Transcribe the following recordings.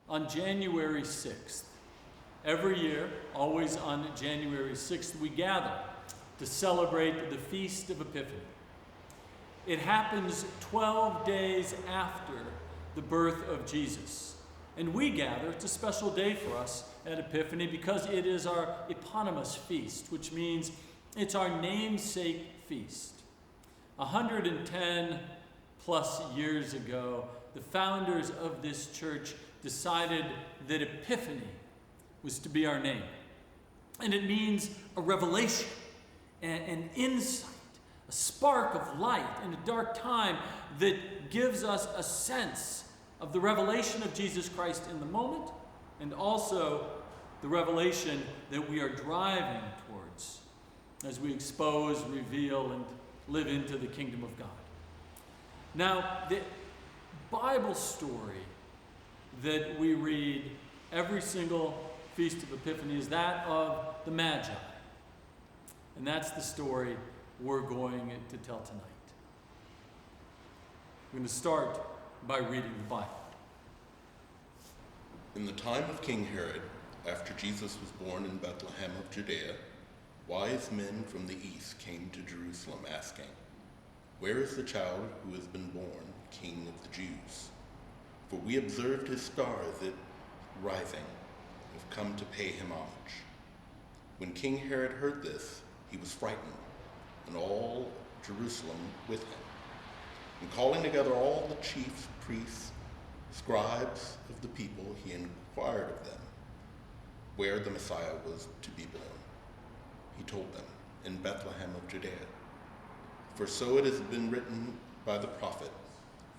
on January 6th. Every year, always on January 6th, we gather to celebrate the Feast of Epiphany. It happens 12 days after the birth of Jesus. And we gather, it's a special day for us at Epiphany because it is our eponymous feast, which means it's our namesake feast. 110 plus years ago, the founders of this church decided that Epiphany was to be our name. And it means a revelation, an insight, a spark of light in a dark time that gives us a sense of the revelation of Jesus Christ in the moment, and also the revelation that we are driving towards as we expose, reveal, and live into the kingdom of God. Now, the Bible story that we read every single Feast of Epiphany is that of the Magi. And that's the story we're going to tell tonight. We're going to start by reading the Bible. In the time of King Herod, after Jesus was born in Bethlehem of Judea, wise men from the east came to Jerusalem asking, "Where is the child who has been born, King of the Jews? For we observed his star as it rising, and have come to pay him homage." When King Herod heard this, he was frightened, and all Jerusalem with him. And calling together all the chief priests, scribes of the people, he inquired of them where the Messiah was to be born. He told them, "In Bethlehem of Judea. For so it has been written by the prophet,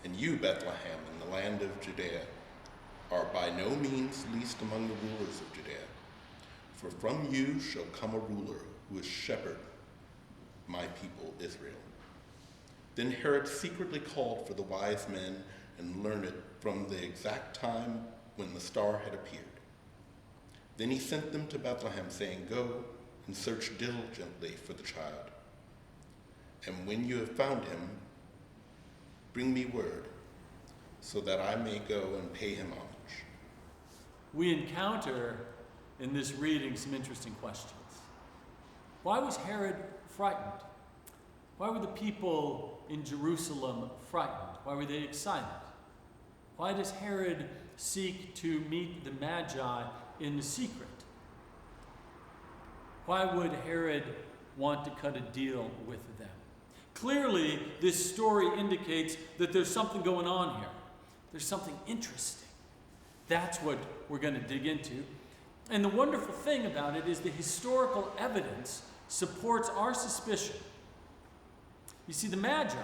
and you, Bethlehem, in the land of Judea, are by no means least among the rulers of Judea. For from you shall come a ruler who will shepherd my people Israel." Then Herod secretly called for the wise men and learned from the exact time when the star had appeared. Then he sent them to Bethlehem, saying, "Go and search diligently for the child. And when you have found him, bring me word, so that I may go and pay him homage." We encounter in this reading some interesting questions. Why was Herod frightened? Why were the people in Jerusalem frightened? Why were they excited? Why does Herod seek to meet the Magi in the secret? Why would Herod want to cut a deal with them? Clearly, this story indicates that there's something going on here. There's something interesting. That's what we're going to dig into. And the wonderful thing about it is the historical evidence supports our suspicion. You see, the Magi,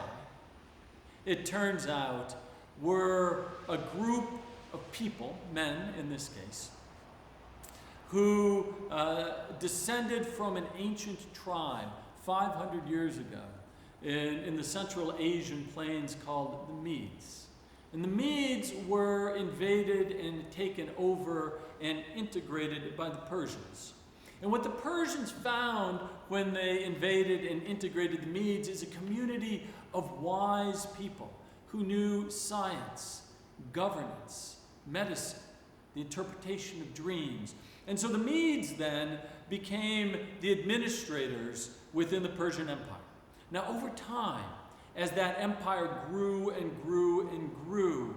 it turns out, were a group of people, men in this case, who descended from an ancient tribe 500 years ago in the Central Asian plains called the Medes. And the Medes were invaded and taken over and integrated by the Persians. And what the Persians found when they invaded and integrated the Medes is a community of wise people who knew science, governance, medicine, the interpretation of dreams. And so the Medes then became the administrators within the Persian Empire. Now, over time, as that empire grew and grew and grew,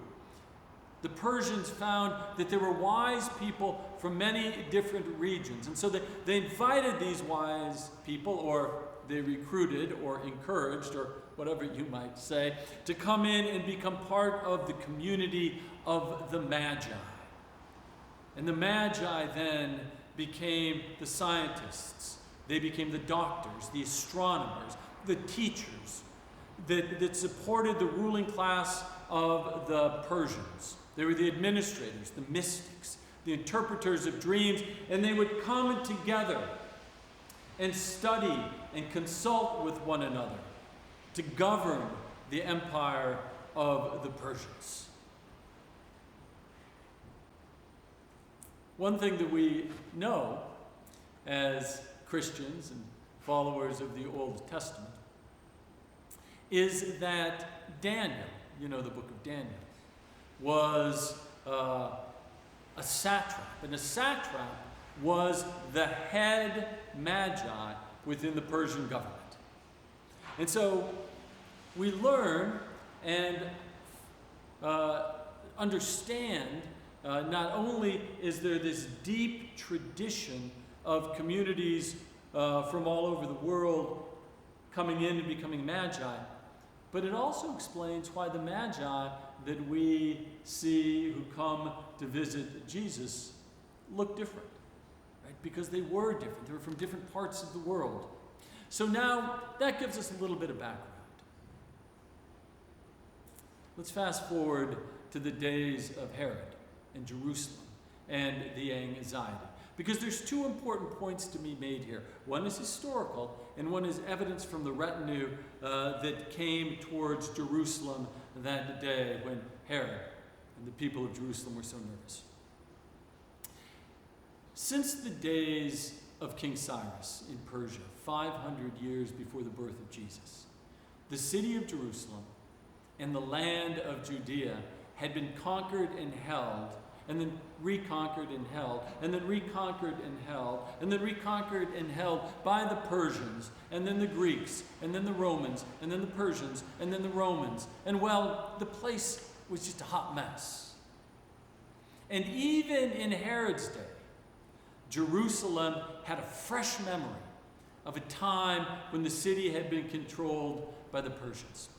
the Persians found that there were wise people from many different regions. And so they invited these wise people, or they recruited or encouraged, or whatever you might say, to come in and become part of the community of the Magi. And the Magi then became the scientists. They became the doctors, the astronomers, the teachers that supported the ruling class of the Persians. They were the administrators, the mystics, the interpreters of dreams, and they would come together and study and consult with one another to govern the empire of the Persians. One thing that we know as Christians and followers of the Old Testament is that Daniel, you know the book of Daniel, was a satrap. And a satrap was the head magi within the Persian government. And so we learn and understand not only is there this deep tradition of communities from all over the world coming in and becoming magi, but it also explains why the magi that we see who come to visit Jesus look different, right? Because they were different. They were from different parts of the world. So now that gives us a little bit of background. Let's fast forward to the days of Herod and Jerusalem and the anxiety. Because there's two important points to be made here. One is historical, and one is evidence from the retinue that came towards Jerusalem that day when Herod and the people of Jerusalem were so nervous. Since the days of King Cyrus in Persia, 500 years before the birth of Jesus, the city of Jerusalem and the land of Judea had been conquered and held, and then reconquered and held, and then reconquered and held, and then reconquered and held by the Persians, and then the Greeks, and then the Romans, and then the Persians, and then the Romans. And well, the place was just a hot mess. And even in Herod's day, Jerusalem had a fresh memory of a time when the city had been controlled by the Persians.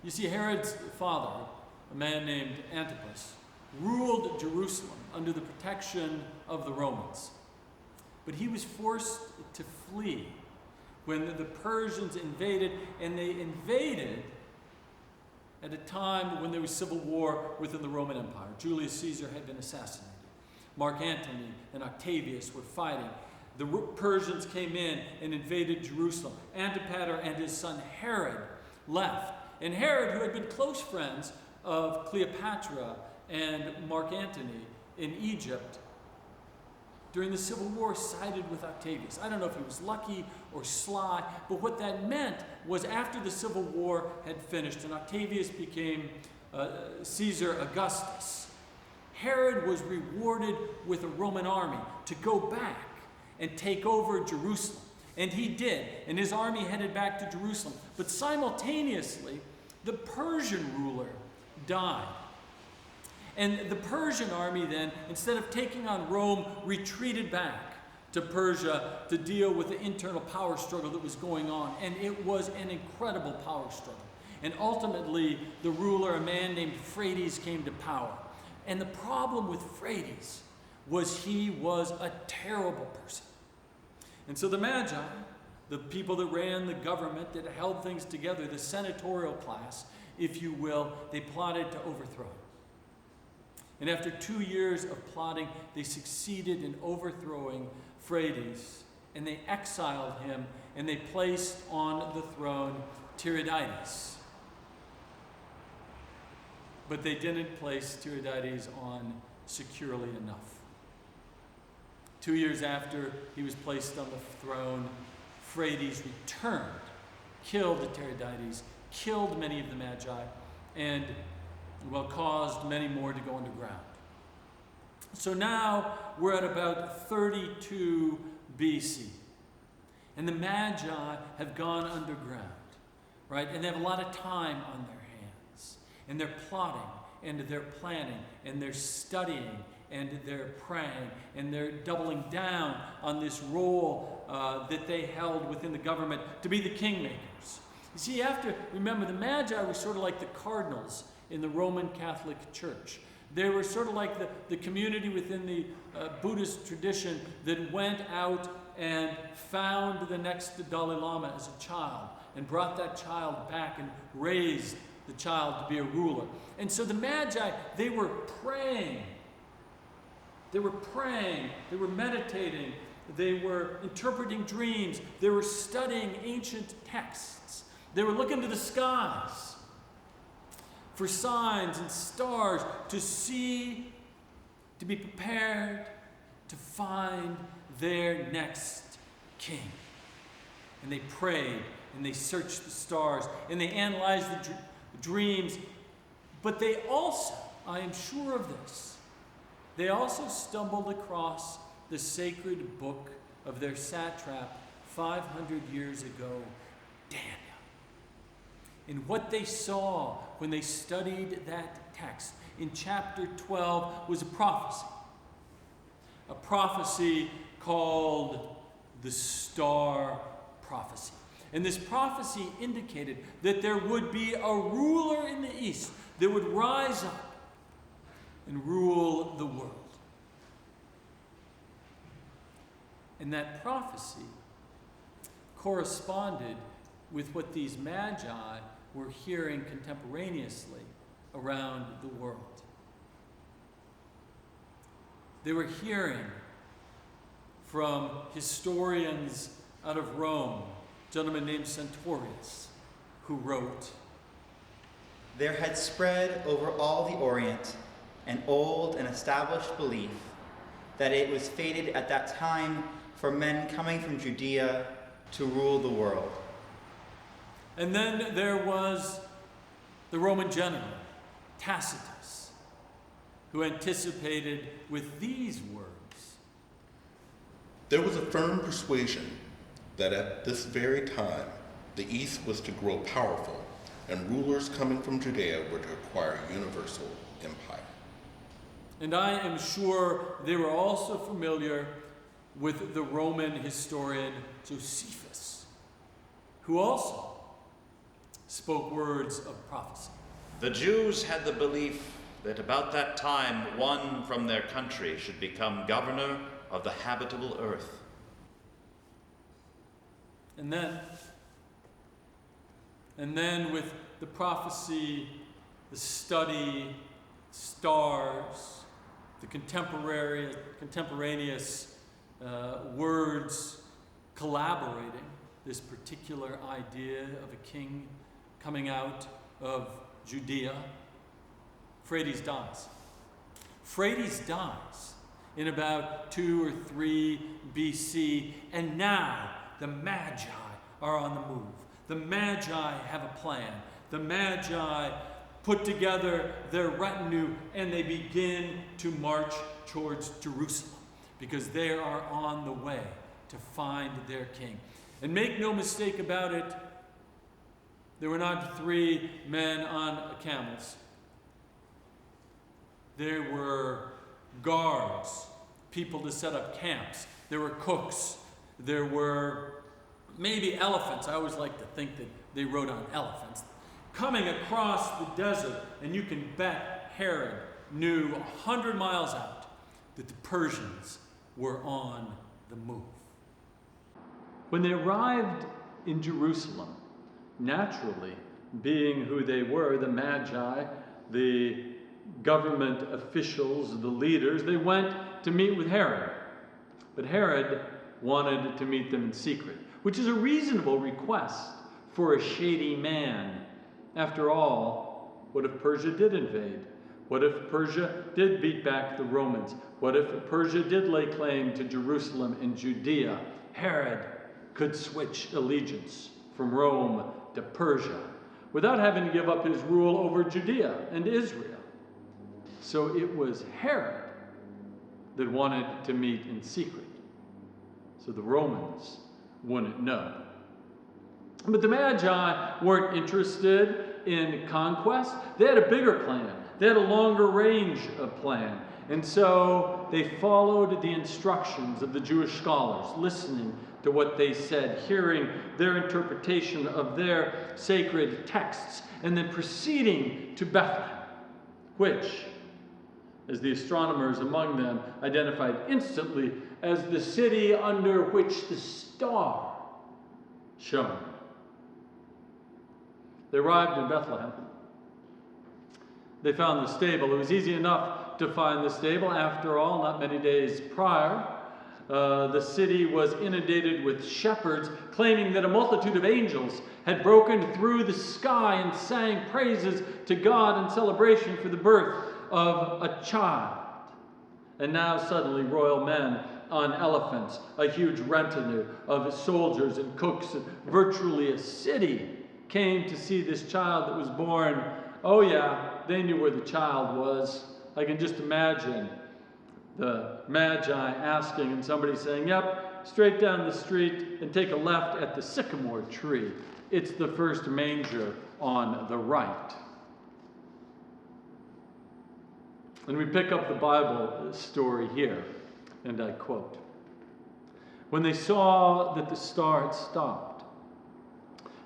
You see, Herod's father, a man named Antipas, ruled Jerusalem under the protection of the Romans. But he was forced to flee when the Persians invaded, and they invaded at a time when there was civil war within the Roman Empire. Julius Caesar had been assassinated. Mark Antony and Octavius were fighting. The Persians came in and invaded Jerusalem. Antipater and his son Herod left. And Herod, who had been close friends of Cleopatra and Mark Antony in Egypt, during the Civil War sided with Octavius. I don't know if he was lucky or sly, but what that meant was after the Civil War had finished and Octavius became Caesar Augustus, Herod was rewarded with a Roman army to go back and take over Jerusalem. And he did, and his army headed back to Jerusalem. But simultaneously, the Persian ruler died. And the Persian army then, instead of taking on Rome, retreated back to Persia to deal with the internal power struggle that was going on. And it was an incredible power struggle. And ultimately, the ruler, a man named Phraates, came to power. And the problem with Phraates was he was a terrible person. And so the Magi, the people that ran the government, that held things together, the senatorial class, if you will, they plotted to overthrow him. And after 2 years of plotting, they succeeded in overthrowing Phraates, and they exiled him, and they placed on the throne Tiridates. But they didn't place Tiridates on securely enough. 2 years after he was placed on the throne, Phraates returned, killed the Tiridates, killed many of the Magi, and caused many more to go underground. So now we're at about 32 BC. And the Magi have gone underground, right? And they have a lot of time on their hands. And they're plotting, and they're planning, and they're studying, and they're praying, and they're doubling down on this role that they held within the government to be the kingmakers. You see, you have to remember the Magi were sort of like the cardinals in the Roman Catholic Church. They were sort of like the community within the Buddhist tradition that went out and found the next Dalai Lama as a child and brought that child back and raised the child to be a ruler. And so the Magi, they were praying. They were praying. They were meditating. They were interpreting dreams. They were studying ancient texts. They were looking to the skies for signs and stars to see, to be prepared to find their next king. And they prayed, and they searched the stars, and they analyzed the dreams. But they also, I am sure of this, they also stumbled across the sacred book of their satrap 500 years ago, Daniel. And what they saw when they studied that text in chapter 12 was a prophecy called the star prophecy. And this prophecy indicated that there would be a ruler in the east that would rise up and rule the world. And that prophecy corresponded with what these Magi were hearing contemporaneously around the world. They were hearing from historians out of Rome, a gentleman named Centaurus, who wrote, "There had spread over all the Orient an old and established belief that it was fated at that time for men coming from Judea to rule the world." And then there was the Roman general, Tacitus, who anticipated with these words, There was a firm persuasion that at this very time the East was to grow powerful, and rulers coming from Judea were to acquire universal empire. and I am sure they were also familiar with the Roman historian Josephus, who also spoke words of prophecy. The Jews had the belief that about that time one from their country should become governor of the habitable earth. And then with the prophecy, the study, stars, the contemporaneous words collaborating, this particular idea of a king coming out of Judea, Phraates dies. Phraates dies in about 2 or 3 BC, and now the Magi are on the move. The Magi have a plan. The Magi put together their retinue and they begin to march towards Jerusalem because they are on the way to find their king. And make no mistake about it, there were not 3 men on camels. There were guards, people to set up camps. There were cooks. There were maybe elephants. I always like to think that they rode on elephants. Coming across the desert, and you can bet Herod knew 100 miles out that the Persians were on the move. When they arrived in Jerusalem, naturally, being who they were, the Magi, the government officials, the leaders, they went to meet with Herod. But Herod wanted to meet them in secret, which is a reasonable request for a shady man. After all, what if Persia did invade? What if Persia did beat back the Romans? What if Persia did lay claim to Jerusalem and Judea? Herod could switch allegiance from Rome to Persia without having to give up his rule over Judea and Israel. So it was Herod that wanted to meet in secret, so the Romans wouldn't know. But the Magi weren't interested in conquest. They had a bigger plan. They had a longer range of plan. And so they followed the instructions of the Jewish scholars, listening to what they said, hearing their interpretation of their sacred texts, and then proceeding to Bethlehem, which, as the astronomers among them identified instantly as the city under which the star shone. They arrived in Bethlehem. They found the stable. It was easy enough to find the stable. After all, not many days prior, the city was inundated with shepherds claiming that a multitude of angels had broken through the sky and sang praises to God in celebration for the birth of a child. And now suddenly royal men on elephants, a huge retinue of soldiers and cooks, and virtually a city came to see this child that was born. Oh yeah, they knew where the child was. I can just imagine The Magi asking and somebody saying, yep, straight down the street and take a left at the sycamore tree. It's the first manger on the right. And we pick up the Bible story here, and I quote, "When they saw that the star had stopped,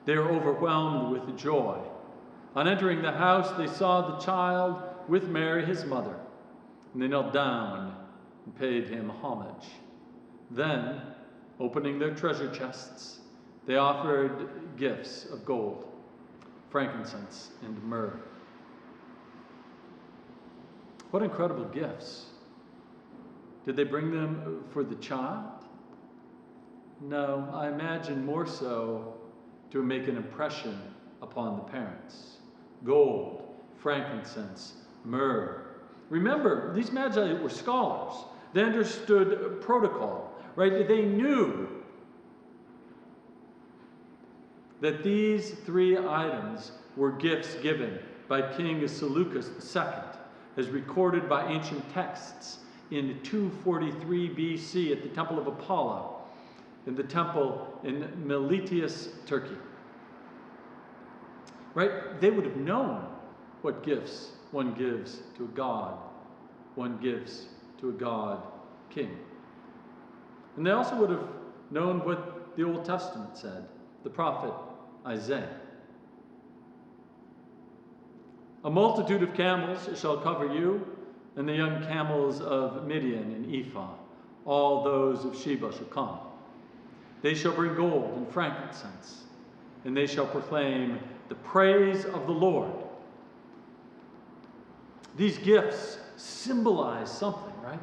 they were overwhelmed with joy. On entering the house, they saw the child with Mary, his mother, and they knelt down and paid him homage. Then, opening their treasure chests, they offered gifts of gold, frankincense, and myrrh." What incredible gifts. Did they bring them for the child? No, I imagine more so to make an impression upon the parents. Gold, frankincense, myrrh. Remember, these Magi were scholars. They understood protocol, right? They knew that these three items were gifts given by King Seleucus II, as recorded by ancient texts in 243 BC at the Temple of Apollo, in the temple in Miletus, Turkey. Right? They would have known what gifts one gives to a god, one gives to a god king. And they also would have known what the Old Testament said, the prophet Isaiah. "A multitude of camels shall cover you, and the young camels of Midian and Ephah. All those of Sheba shall come. They shall bring gold and frankincense, and they shall proclaim the praise of the Lord." These gifts symbolize something, right?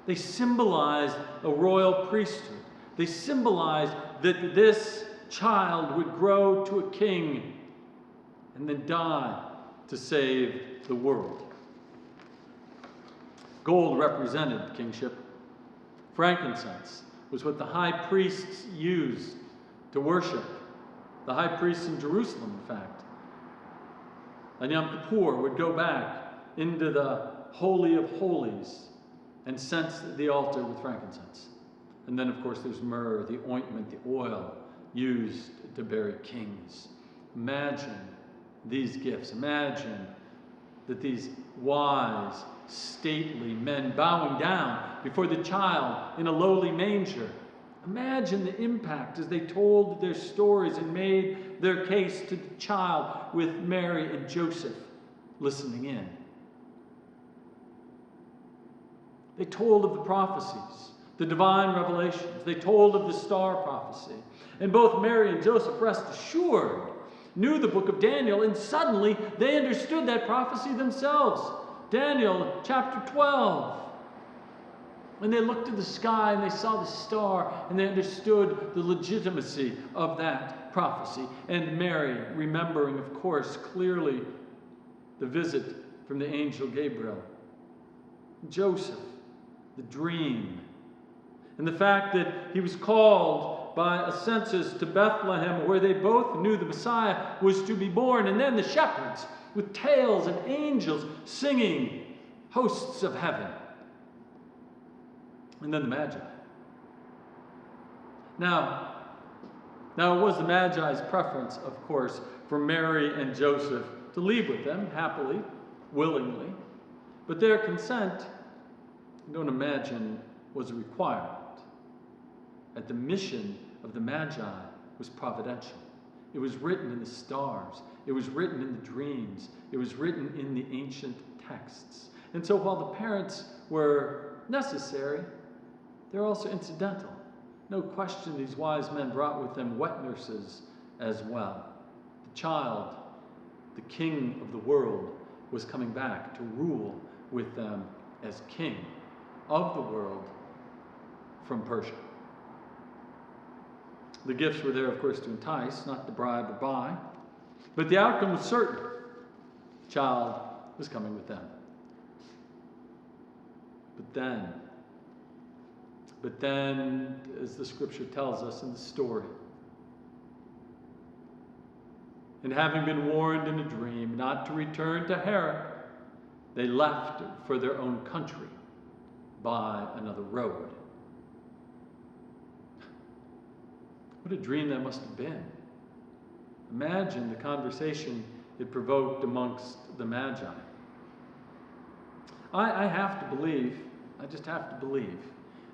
They symbolize a royal priesthood. They symbolize that this child would grow to a king and then die to save the world. Gold represented kingship. Frankincense was what the high priests used to worship. The high priests in Jerusalem, in fact. On Yom Kippur would go back into the Holy of Holies and cense the altar with frankincense. And then, of course, there's myrrh, the ointment, the oil used to bury kings. Imagine these gifts. Imagine that these wise, stately men bowing down before the child in a lowly manger. Imagine the impact as they told their stories and made their case to the child with Mary and Joseph listening in. They told of the prophecies, the divine revelations. They told of the star prophecy. And both Mary and Joseph, rest assured, knew the book of Daniel, and suddenly they understood that prophecy themselves. Daniel chapter 12. And they looked to the sky and they saw the star and they understood the legitimacy of that prophecy. And Mary, remembering, of course, clearly the visit from the angel Gabriel. Joseph, the dream. And the fact that he was called by a census to Bethlehem, where they both knew the Messiah was to be born. And then the shepherds with tails and angels singing hosts of heaven. And then the Magi. Now it was the Magi's preference, of course, for Mary and Joseph to leave with them happily, willingly. But their consent, don't imagine, was a requirement. That the mission of the Magi was providential. It was written in the stars. It was written in the dreams. It was written in the ancient texts. And so while the parents were necessary, they're also incidental. No question these wise men brought with them wet nurses as well. The child, the king of the world, was coming back to rule with them as king of the world from Persia. The gifts were there, of course, to entice, not to bribe or buy. But the outcome was certain. The child was coming with them. But then, as the scripture tells us in the story, and having been warned in a dream not to return to Herod, they left for their own country, by another road. What a dream that must have been. Imagine the conversation it provoked amongst the Magi. I have to believe, I just have to believe,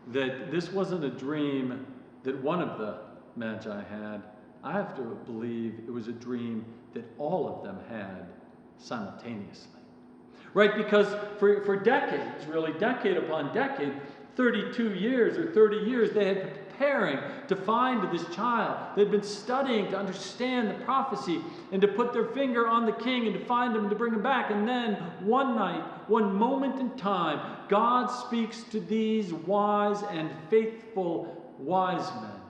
that this wasn't a dream that one of the Magi had. I have to believe it was a dream that all of them had simultaneously. Right? Because for decades, really, decade upon decade, 32 years or 30 years, they had been preparing to find this child. They'd been studying to understand the prophecy and to put their finger on the king and to find him and to bring him back. And then one night, one moment in time, God speaks to these wise and faithful wise men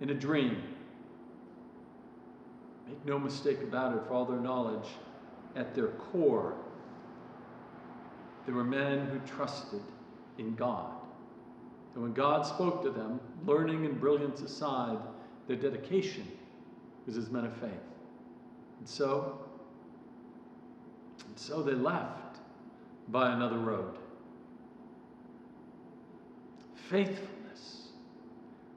in a dream. Make no mistake about it, for all their knowledge, at their core, they were men who trusted in God. And when God spoke to them, learning and brilliance aside, their dedication was as men of faith. And so they left by another road. Faithfulness,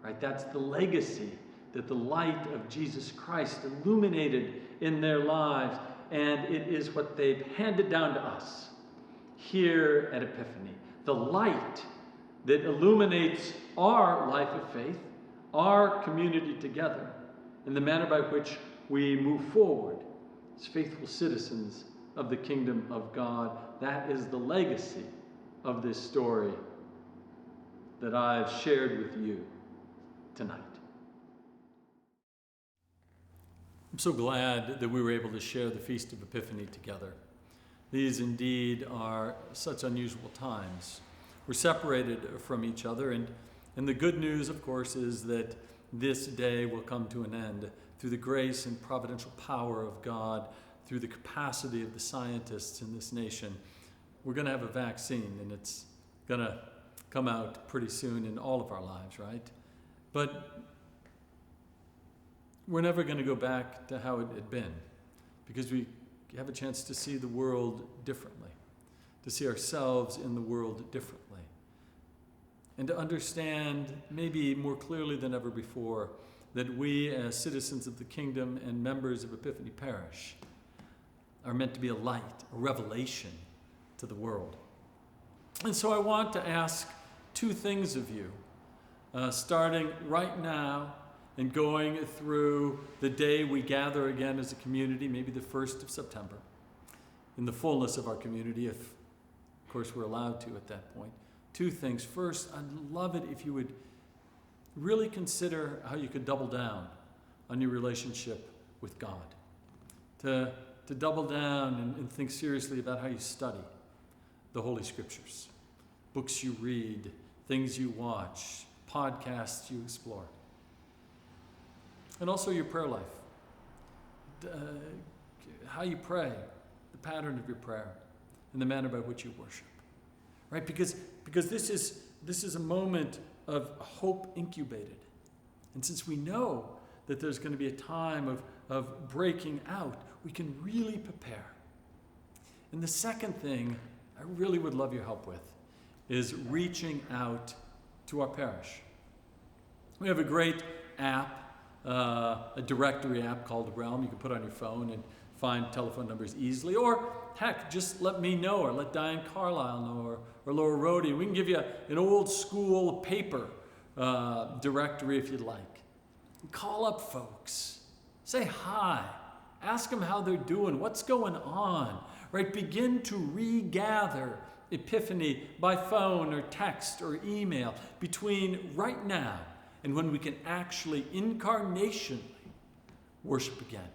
right? That's the legacy that the light of Jesus Christ illuminated in their lives, and it is what they've handed down to us here at Epiphany. The light that illuminates our life of faith, our community together, and the manner by which we move forward as faithful citizens of the kingdom of God. That is the legacy of this story that I've shared with you tonight. I'm so glad that we were able to share the Feast of Epiphany together. These indeed are such unusual times. We're separated from each other, and the good news, of course, is that this day will come to an end through the grace and providential power of God, through the capacity of the scientists in this nation. We're going to have a vaccine, and it's going to come out pretty soon in all of our lives, right? But we're never going to go back to how it had been, because we have a chance to see the world differently, to see ourselves in the world differently, and to understand maybe more clearly than ever before that we as citizens of the kingdom and members of Epiphany Parish are meant to be a light, a revelation to the world. And so I want to ask two things of you, starting right now and going through the day we gather again as a community, maybe the 1st of September, in the fullness of our community, if, of course, we're allowed to at that point. Two things. First, I'd love it if you would really consider how you could double down on your relationship with God. To double down and think seriously about how you study the Holy Scriptures, books you read, things you watch, podcasts you explore. And also your prayer life. How you pray, the pattern of your prayer, and the manner by which you worship. Right? Because this is a moment of hope incubated. And since we know that there's going to be a time of breaking out, we can really prepare. And the second thing I really would love your help with is reaching out to our parish. We have a great app, a directory app called Realm. You can put on your phone and find telephone numbers easily. Or heck, just let me know, or let Diane Carlisle know, or Laura Rhodey. We can give you an old school paper directory if you'd like. Call up folks. Say hi. Ask them how they're doing. What's going on? Right? Begin to regather Epiphany by phone or text or email between right now and when we can actually incarnationally worship again.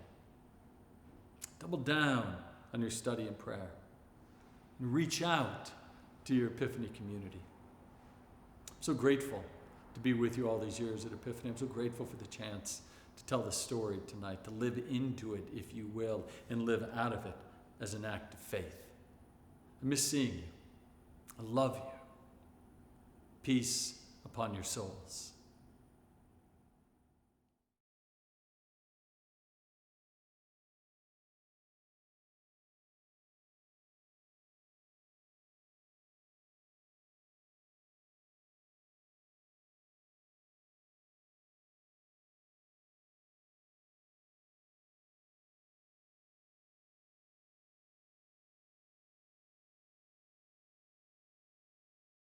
Double down on your study and prayer. And reach out to your Epiphany community. I'm so grateful to be with you all these years at Epiphany. I'm so grateful for the chance to tell the story tonight, to live into it, if you will, and live out of it as an act of faith. I miss seeing you. I love you. Peace upon your souls.